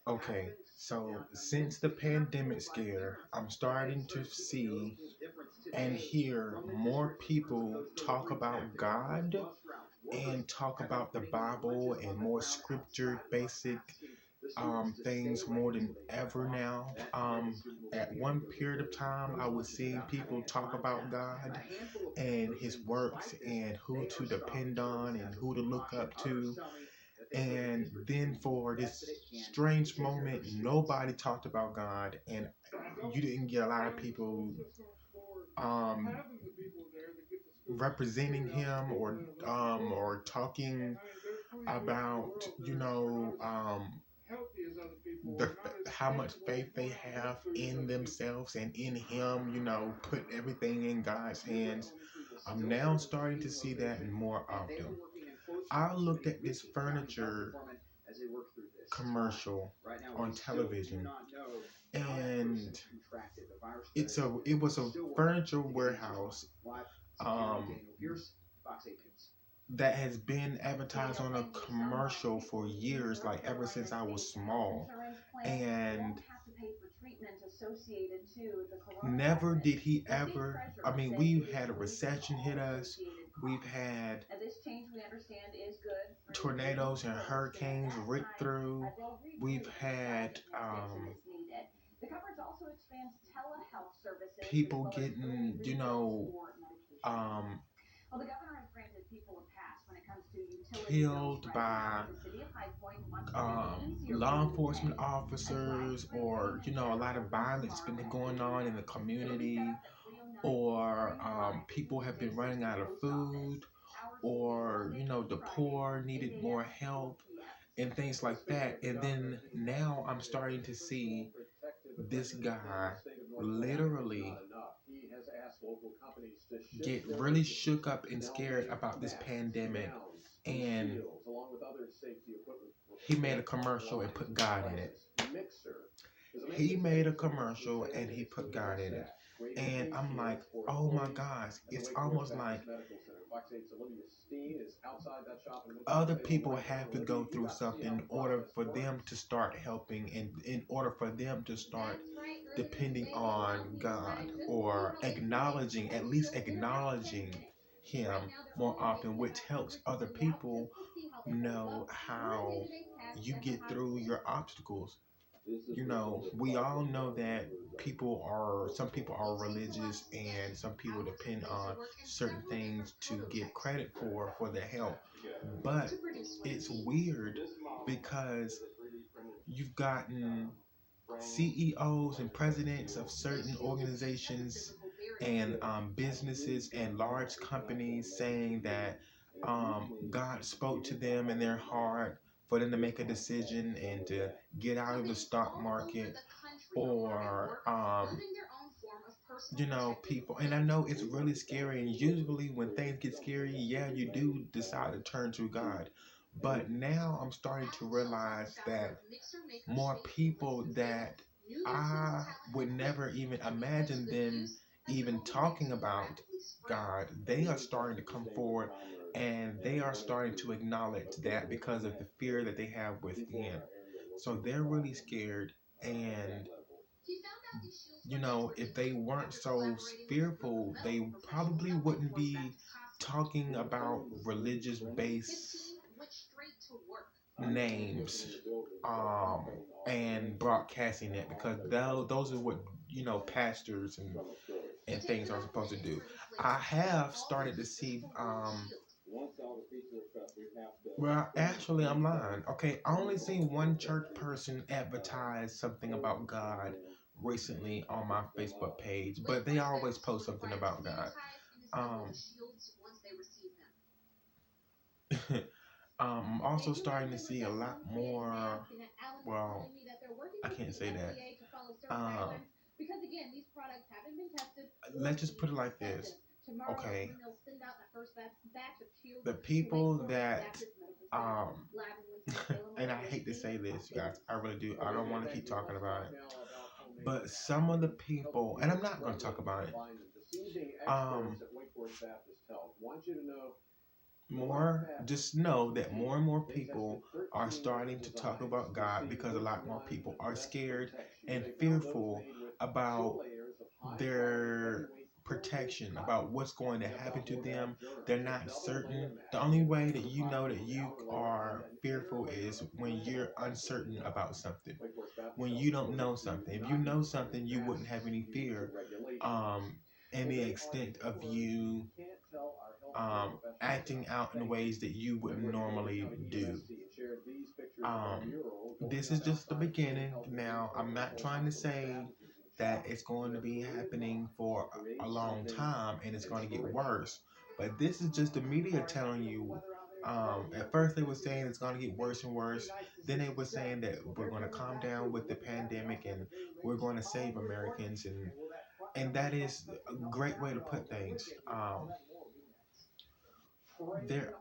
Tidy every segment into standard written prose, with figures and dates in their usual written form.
Okay, so since the pandemic scare, I'm starting to see and hear more people talk about God and talk about the Bible and more scripture basic things more than ever now. At one period of time, I was seeing people talk about God and His works and who to depend on and who to look up to. And then for this strange moment, nobody talked about God, and you didn't get a lot of people um, representing Him or talking about the, how much faith they have in themselves and in Him. Put everything in God's hands. I'm now starting to see that more often. I looked at this furniture commercial on television, and it was a furniture warehouse um, that has been advertised on a commercial for years, like ever since I was small. And never did he ever, I mean, we've had a recession hit us. We've had tornadoes and hurricanes rip through. We've had people getting, um, killed by law enforcement officers, or a lot of violence been going on in the community, or people have been running out of food, or the poor needed more help and things like that. And then now I'm starting to see this guy literally get really shook up and scared about this pandemic, and he made a commercial and put God in it. He made a commercial and he put God in it. And I'm like, oh my gosh, it's almost like other people have to go through something in order for them to start helping, and in order for them to start depending on God, or at least acknowledging Him more often, which helps other people know how you get through your obstacles. We all know that some people are religious, and some people depend on certain things to get credit for their help. But it's weird because you've gotten CEOs and presidents of certain organizations and businesses and large companies saying that God spoke to them in their heart for them to make a decision and to get out of the stock market, or people. And I know it's really scary, and usually when things get scary, yeah, you do decide to turn to God. But now I'm starting to realize that more people that I would never even imagine them even talking about God, they are starting to come forward, and they are starting to acknowledge that because of the fear that they have within. So they're really scared, and if they weren't so fearful, they probably wouldn't be talking about religious based names and broadcasting it, because those are what pastors and things are supposed to do. I have started to see well, actually, I'm lying. Okay, I only seen one church person advertise something about God recently on my Facebook page, but they always post something about God. Um, I'm also starting to see a lot more. Well, I can't say that. Um, let's just put it like this. Okay, the people that and I hate to say this, guys, I really do. I don't want to keep talking about it, but some of the people, and I'm not going to talk about it. Um, just know that more and more people are starting to talk about God because a lot more people are scared and fearful about their protection, about what's going to happen to them. They're not certain. The only way that you know that you are fearful is when you're uncertain about something, when you don't know something. If you know something, you wouldn't have any fear. Um, and the extent of you acting out in ways that you would normally do. Um, this is just the beginning. Now, I'm not trying to say that it's going to be happening for a long time and it's going to get worse, but this is just the media telling you. At first, they were saying it's going to get worse and worse. Then they were saying that we're going to calm down with the pandemic and we're going to save Americans, and that is a great way to put things. There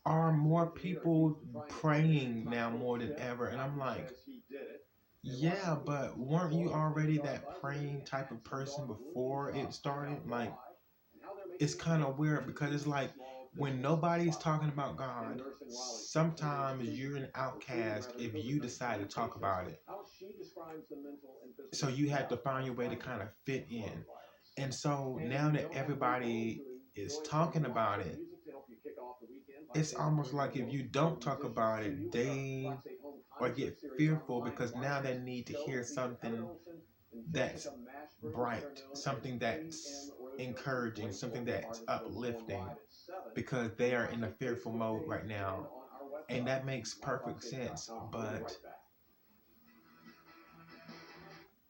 are more people praying now more than ever, and I'm like, yeah, but weren't you already that praying type of person before it started? Like, it's kind of weird because it's like when nobody's talking about God, sometimes you're an outcast if you decide to talk about it. So you have to find your way to kind of fit in. And so now that everybody is talking about it, it's almost like if you don't talk about it, they or get fearful because now they need to hear something that's bright, something that's encouraging, something that's uplifting, because they are in a fearful mode right now. And that makes perfect sense, but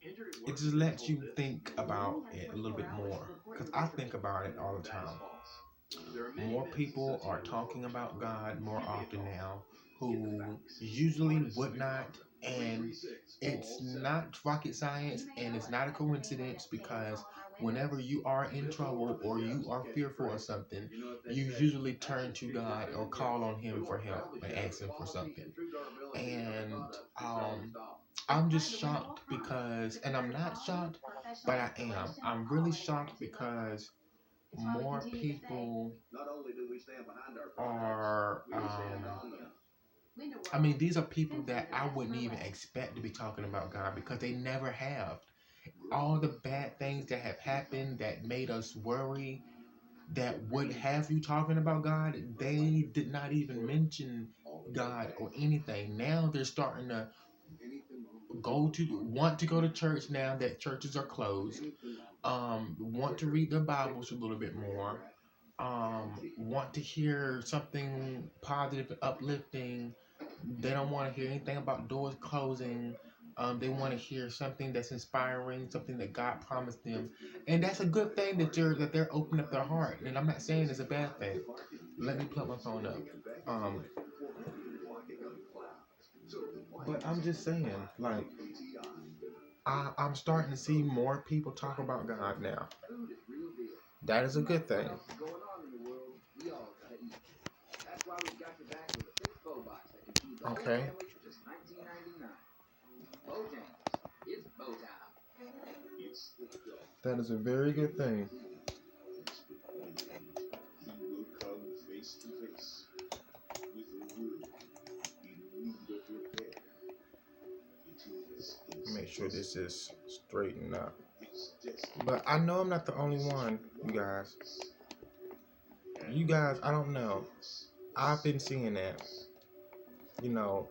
it just lets you think about it a little bit more. Because I think about it all the time. More people are talking about God more often now who usually would not. And it's not rocket science and it's not a coincidence because whenever you are in trouble or you are fearful of something, you usually turn to God or call on Him for help and ask Him for something. And I'm just shocked because, and I'm not shocked, but I am. I'm really shocked because more people are I mean, these are people that I wouldn't even expect to be talking about God because they never have. All the bad things that have happened that made us worry, that would have you talking about God, they did not even mention God or anything. Now they're starting to want to go to church now that churches are closed. Want to read their Bibles a little bit more. Want to hear something positive and uplifting. They don't want to hear anything about doors closing. They want to hear something that's inspiring, something that God promised them, and that's a good thing that they're opening up their heart. And I'm not saying it's a bad thing. Let me plug my phone up. Um, but I'm just saying, like, I'm starting to see more people talk about God now. That is a good thing. Okay. That is a very good thing. Make sure this is straightened up. But I know I'm not the only one, you guys. You guys, I don't know. I've been seeing that. You know,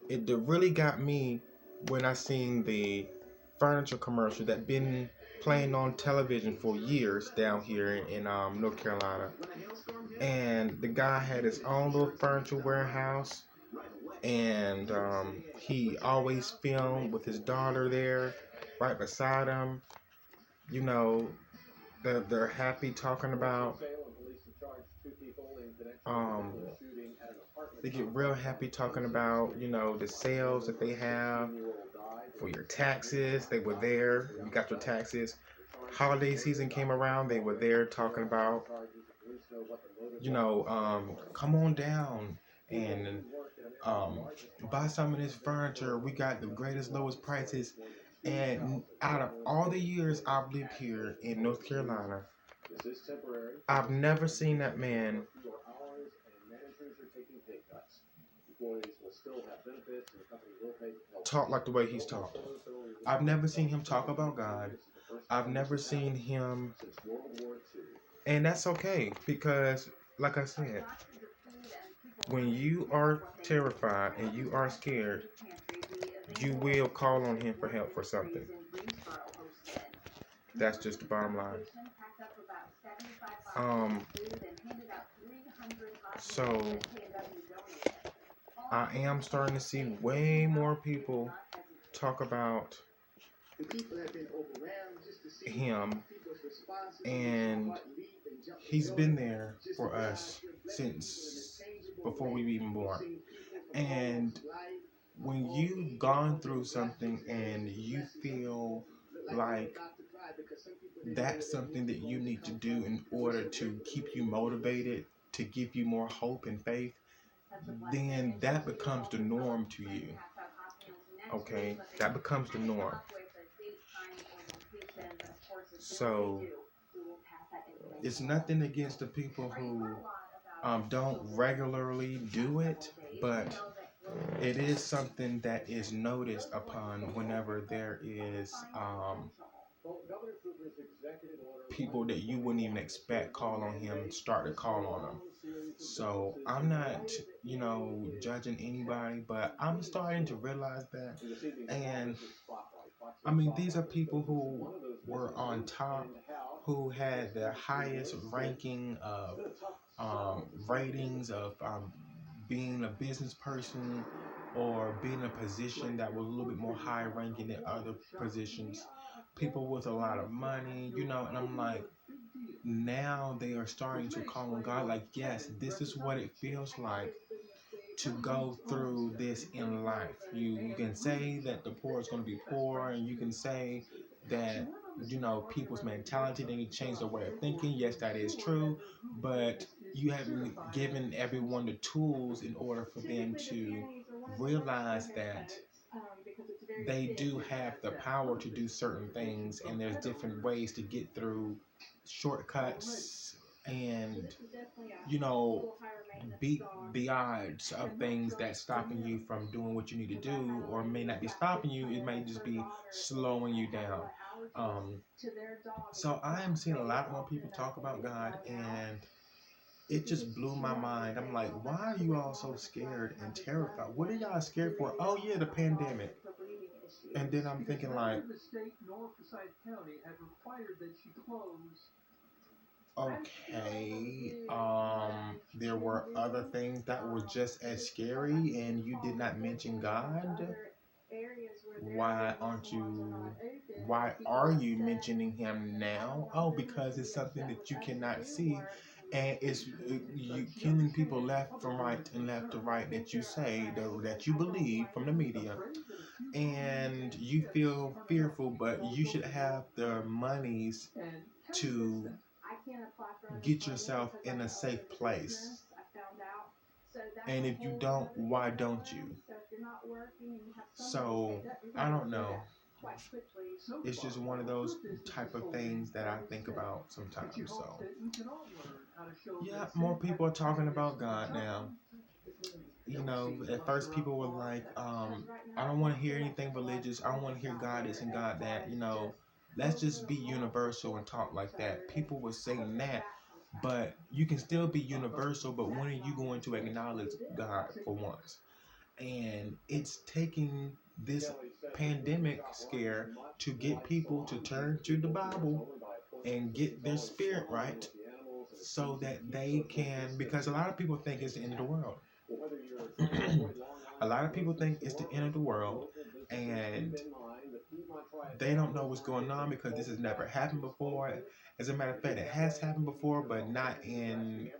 it really got me when I seen the furniture commercial that been playing on television for years down here in North Carolina. And the guy had his own little furniture warehouse, and he always filmed with his daughter there right beside him. You know, they're happy talking about um, they get real happy talking about, the sales that they have for your taxes. They were there. You got your taxes. Holiday season came around. They were there talking about, come on down and buy some of this furniture. We got the greatest, lowest prices. And out of all the years I've lived here in North Carolina, I've never seen that man talk like the way he's talked. I've never seen him talk about God. I've never seen him, and that's okay because, like I said, when you are terrified and you are scared, you will call on him for help for something. That's just the bottom line. So I am starting to see way more people talk about him, and he's been there for us since before we were even born. And when you've gone through something and you feel like that's something that you need to do in order to keep you motivated, to give you more hope and faith, then that becomes the norm to you. Okay? That becomes the norm. So it's nothing against the people who don't regularly do it, but it is something that is noticed upon whenever there is people that you wouldn't even expect call on him, start to call on him. So I'm not, judging anybody, but I'm starting to realize that. And I mean, these are people who were on top, who had the highest ranking of ratings of being a business person or being in a position that was a little bit more high ranking than other positions. People with a lot of money, and I'm like, now they are starting to call on God like, yes, this is what it feels like to go through this in life. You can say that the poor is going to be poor, and you can say that people's mentality, they need to change their way of thinking. Yes, that is true, but you haven't given everyone the tools in order for them to realize that they do have the power to do certain things, and there's different ways to get through shortcuts and beat the odds of things that's stopping you from doing what you need to do, or may not be stopping you, it may just be slowing you down. So I am seeing a lot more people talk about God, and it just blew my mind. I'm like, why are you all so scared and terrified? What are y'all scared for? Oh yeah, the pandemic. And then I'm thinking like, okay, there were other things that were just as scary, and you did not mention God. Why aren't you? Why are you mentioning him now? Oh, because it's something that you cannot see, and it's you killing people left from right and left to right that you say that you believe from the media, and you feel fearful, but you should have the monies to get yourself in a safe place. And if you don't, why don't you? So, I don't know. It's just one of those type of things that I think about sometimes. So, yeah, more people are talking about God now. At first people were like, I don't want to hear anything religious. I don't want to hear God this and God that. Let's just be universal and talk like that. People were saying that, but you can still be universal, but when are you going to acknowledge God for once? And it's taking this pandemic scare to get people to turn to the Bible and get their spirit right so that they can, because a lot of people think it's the end of the world. A lot of people think it's the end of the world, and they don't know what's going on because this has never happened before. As a matter of fact, it has happened before, but not in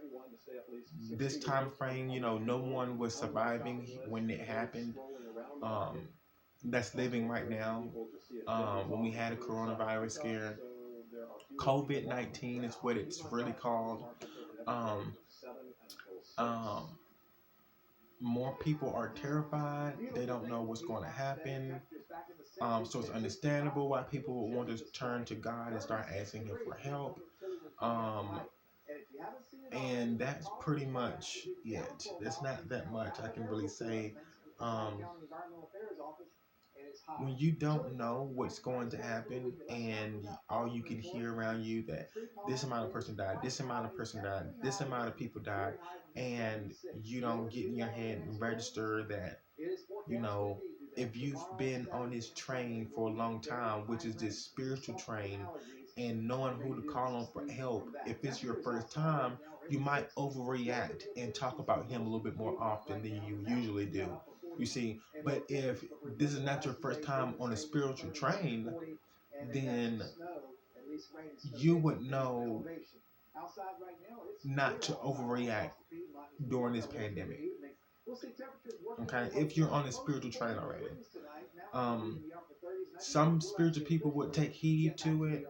this time frame. No one was surviving when it happened. That's living right now. When we had a coronavirus scare, COVID-19 is what it's really called. Um, um, More people are terrified. They don't know what's going to happen. So it's understandable why people would want to turn to God and start asking Him for help. And that's pretty much it. It's not that much I can really say. Um, when you don't know what's going to happen and all you can hear around you that this amount of person died, this amount of person died, this amount of people died, and you don't get in your head and register that, you know, if you've been on this train for a long time, which is this spiritual train, and knowing who to call on for help, if it's your first time, you might overreact and talk about him a little bit more often than you usually do. You see, but if this is not your first time on a spiritual train, then you would know not to overreact during this pandemic. Okay, if you're on a spiritual train already, um, some spiritual people would take heed to it,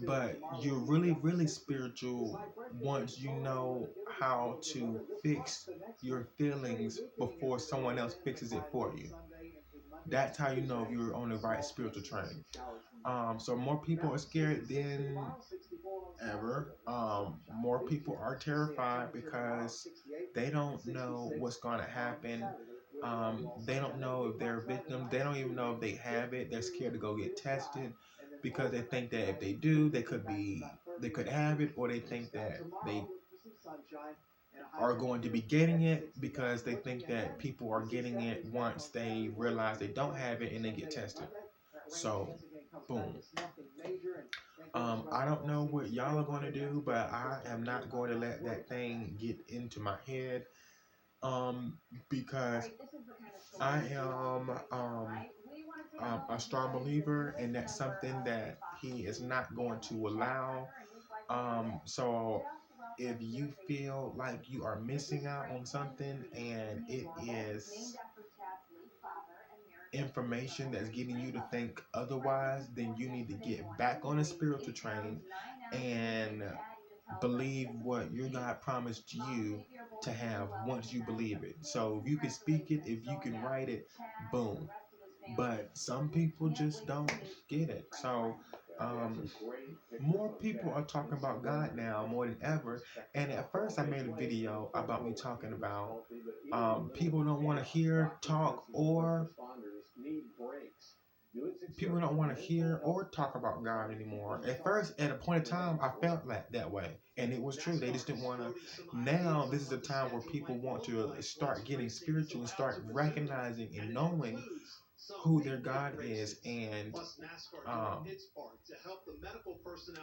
but you're really, really spiritual once you know how to fix your feelings before someone else fixes it for you. That's how you know if you're on the right spiritual train. So more people are scared than ever. More people are terrified because they don't know what's going to happen. They don't know if they're a victim. They don't even know if they have it. They're scared to go get tested because they think that if they do, they could have it, or they think that they are going to be getting it because they think that people are getting it once they realize they don't have it and they get tested. So, boom. I don't know what y'all are going to do, but I am not going to let that thing get into my head. Because I am a strong believer, and that's something that he is not going to allow. So if you feel like you are missing out on something and it is information that's getting you to think otherwise, then you need to get back on the spiritual train and believe what your God promised you to have once you believe it. So if you can speak it, if you can write it, boom. But some people just don't get it. So more people are talking about God now more than ever. And at first, I made a video about me talking about people don't want to hear, talk, or people don't want to hear or talk about God anymore. At first, at a point in time, I felt like that way, and it was true. They just didn't want to. Now, this is a time where people want to start getting spiritual and start recognizing and knowing who their God is, um,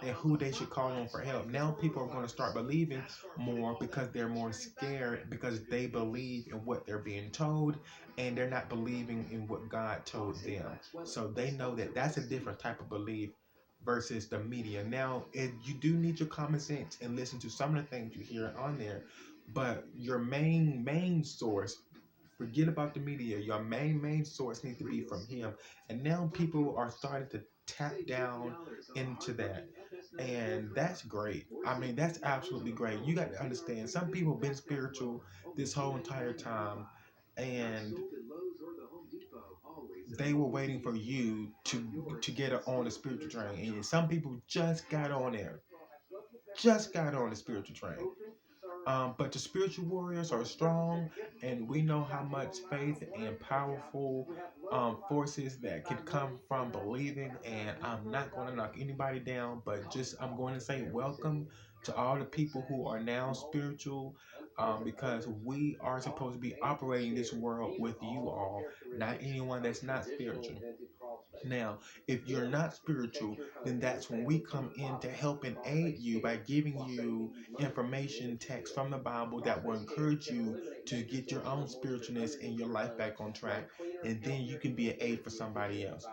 and who they should call on for help. Now people are going to start believing more because they're more scared because they believe in what they're being told and they're not believing in what God told them. So they know that that's a different type of belief versus the media. Now, you do need your common sense and listen to some of the things you hear on there, but your main source, forget about the media. Your main source needs to be from him. And now people are starting to tap down into that. And that's great. I mean, that's absolutely great. You got to understand, some people have been spiritual this whole entire time, and they were waiting for you to get on the spiritual train. And some people just got on there. Just got on the spiritual train. But the spiritual warriors are strong, and we know how much faith and powerful forces that can come from believing. And I'm not going to knock anybody down, but just I'm going to say welcome to all the people who are now spiritual, because we are supposed to be operating this world with you all, not anyone that's not spiritual. Now, if you're not spiritual, then that's when we come in to help and aid you by giving you information, text from the Bible that will encourage you to get your own spiritualness and your life back on track. And then you can be an aid for somebody else.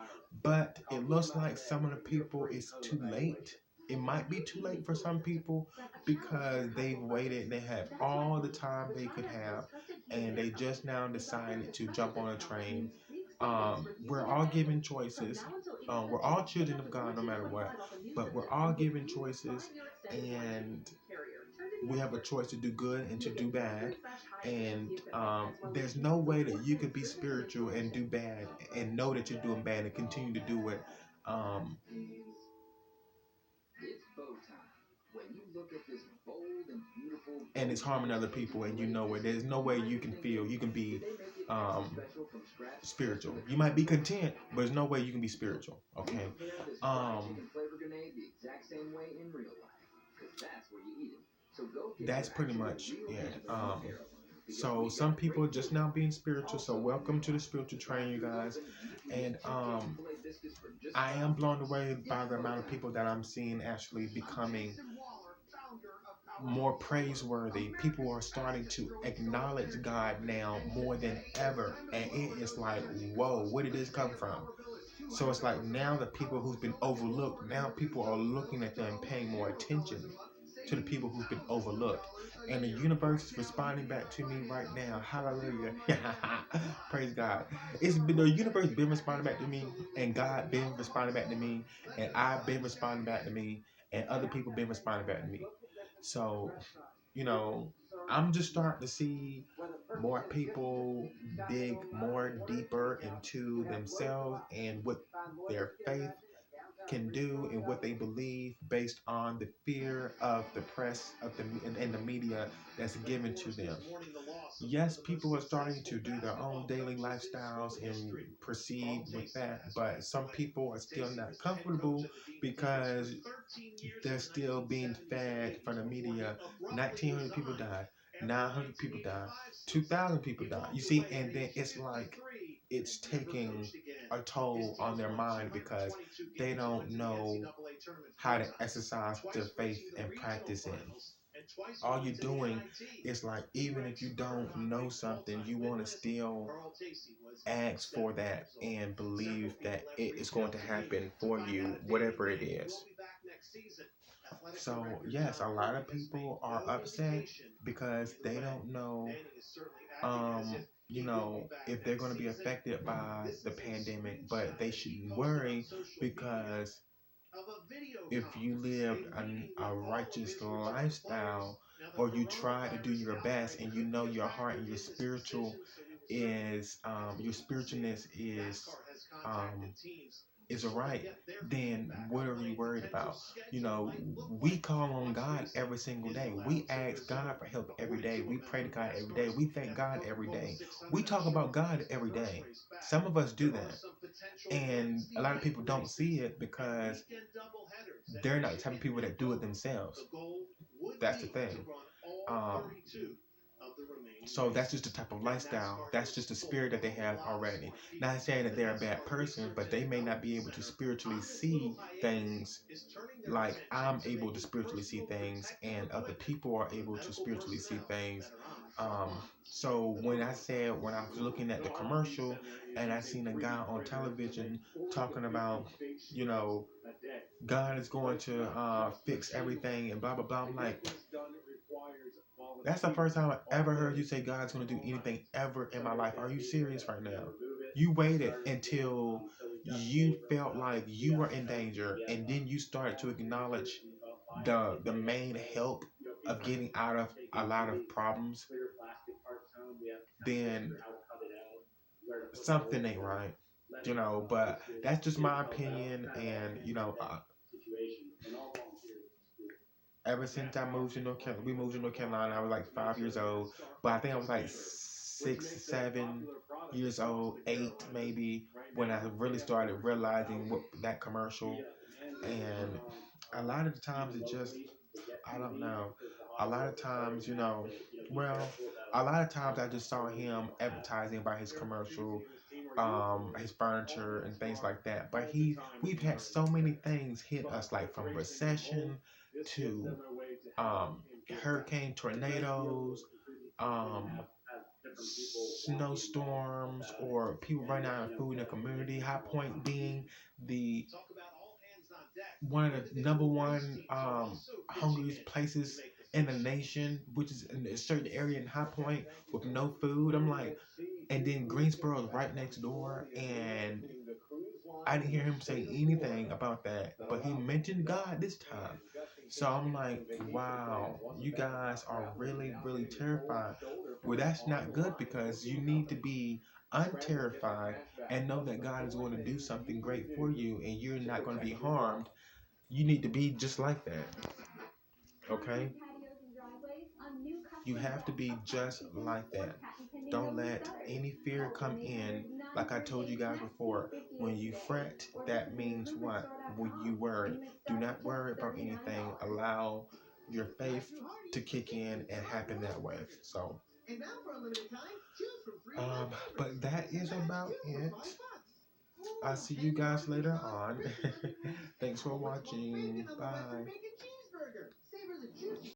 But it looks like some of the people it's too late. It might be too late for some people because they've waited, they have all the time they could have, and they just now decided to jump on a train. We're all given choices. We're all children of God no matter what, but we're all given choices, and we have a choice to do good and to do bad. And there's no way that you could be spiritual and do bad and know that you're doing bad and continue to do it. Um, and it's harming other people, and you know it. There's no way you can feel you can be spiritual. You might be content, but there's no way you can be spiritual. Okay. That's pretty much it. So some people are just now being spiritual. So welcome to the spiritual train, you guys. And I am blown away by the amount of people that I'm seeing actually becoming more praiseworthy. People are starting to acknowledge God now more than ever. And it is like, whoa, where did this come from? So it's like now the people who's been overlooked, now people are looking at them and paying more attention to the people who've been overlooked. And the universe is responding back to me right now. Hallelujah. Praise God. It's been the universe been responding back to me, and God been responding back to me, and I've been responding back to me, and other people been responding back to me. So, you know, I'm just starting to see more people dig more deeper into themselves and what their faith can do and what they believe based on the fear of the press of and the media that's given to them. Yes, people are starting to do their own daily lifestyles and proceed with that, but some people are still not comfortable because they're still being fed from the media. 1,900 people died, 900 people died, 2,000 people died. You see, and then it's like it's taking a toll on their mind because they don't know how to exercise their faith and practice it. All you're doing is like, even if you don't know something, you want to still ask for that and believe that it is going to happen for you, whatever it is. So, yes, a lot of people are upset because they don't know, if they're going to be affected by the pandemic, but they shouldn't worry because if you live a righteous lifestyle or you try to do your best and you know your heart and your spiritualness is right, then what are you worried about? We call on God every single day. We ask God for help every day. We pray to God every day. We thank God every day. We talk about God every day. Some of us do that. And a lot of people don't see it because they're not the type of people that do it themselves. That's the thing. So that's just the type of lifestyle. That's just the spirit that they have already. Not saying that they're a bad person, but they may not be able to spiritually see things like I'm able to spiritually see things, and other people are able to spiritually see things. So when I was looking at the commercial and I seen a guy on television talking about, God is going to fix everything and blah blah blah. I'm like, that's the first time I ever heard you say God's going to do anything ever in my life. Are you serious right now? You waited until you felt like you were in danger, and then you started to acknowledge the main help of getting out of a lot of problems. Then something ain't right. But that's just my opinion, and ever since I moved to we moved to North Carolina. I was like 5 years old, but I think I was like 6, 7 years old, 8 maybe, when I really started realizing what that commercial. And a lot of the times it just, I don't know. A lot of times, a lot of times I just saw him advertising about his commercial, his furniture and things like that. But we've had so many things hit us, like from recession to hurricane, tornadoes, um, snowstorms, or people running out of food in the community. High Point being the one of the number one hungriest places in the nation, which is in a certain area in High Point with no food. I'm like, and then Greensboro is right next door, and I didn't hear him say anything about that, but he mentioned God this time. So I'm like, wow, you guys are really, really terrified. Well, that's not good, because you need to be unterrified and know that God is going to do something great for you and you're not going to be harmed. You need to be just like that. Okay? You have to be just like that. Don't let any fear come in. Like I told you guys before, when you fret, that means what? When you worry. Do not worry about anything. Allow your faith to kick in and happen that way. So, but that is about it. I'll see you guys later on. Thanks for watching. Bye.